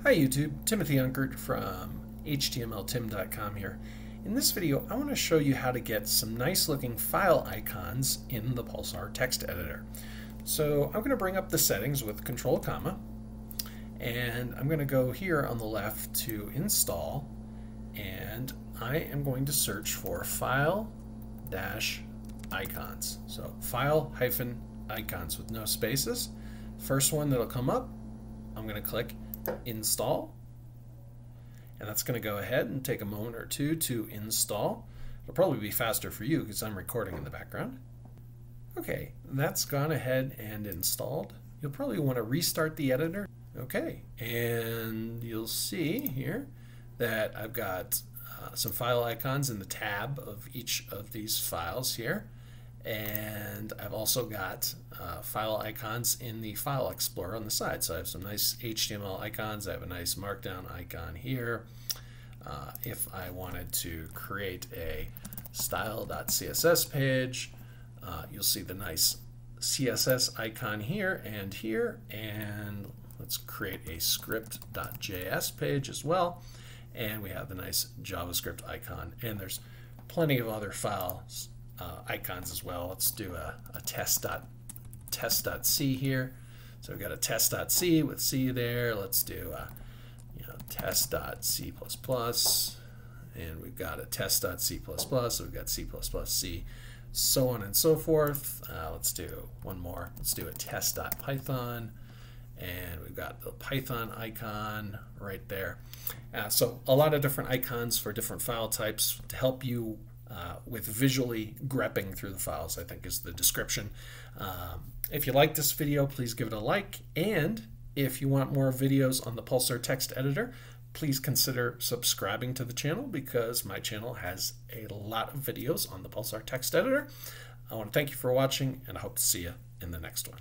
Hi YouTube, Timothy Unkert from htmltim.com here. In this video, I want to show you how to get some nice looking file icons in the Pulsar Text Editor. So I'm going to bring up the settings with Control Comma, and I'm going to go here on the left to install, and I am going to search for file-icons. So file-icons with no spaces. First one that'll come up, I'm going to click install, and that's going to go ahead and take a moment or two to install. It'll probably be faster for you because I'm recording in the background. Okay, that's gone ahead and installed. You'll probably want to restart the editor. Okay, and you'll see here that I've got some file icons in the tab of each of these files here, and I've also got file icons in the File Explorer on the side. So I have some nice HTML icons. I have a nice Markdown icon here. If I wanted to create a style.css page, you'll see the nice CSS icon here, and let's create a script.js page as well. And we have the nice JavaScript icon, and there's plenty of other files icons as well. Let's do a test.c here. So we've got a test.c with C there. Let's do test.c++, and we've got a test.c++. So we've got C++C, so on and so forth. Let's do one more. Let's do a test.python, and we've got the Python icon right there. So a lot of different icons for different file types to help you with visually grepping through the files, I think is the description. If you like this video, please give it a like, and if you want more videos on the Pulsar Text Editor, please consider subscribing to the channel because my channel has a lot of videos on the Pulsar Text Editor. I want to thank you for watching, and I hope to see you in the next one.